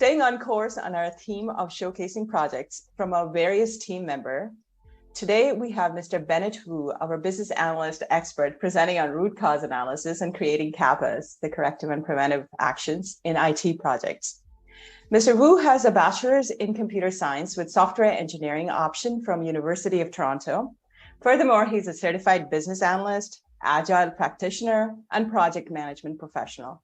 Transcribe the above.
Staying on course on our theme of showcasing projects from our various team member, today we have Mr. Benet, our business analyst expert, presenting on root cause analysis and creating CAPAs, the corrective and preventive actions in IT projects. Mr. Wu has a bachelor's in computer science with software engineering option from University of Toronto. Furthermore, he's a certified business analyst, agile practitioner, and project management professional.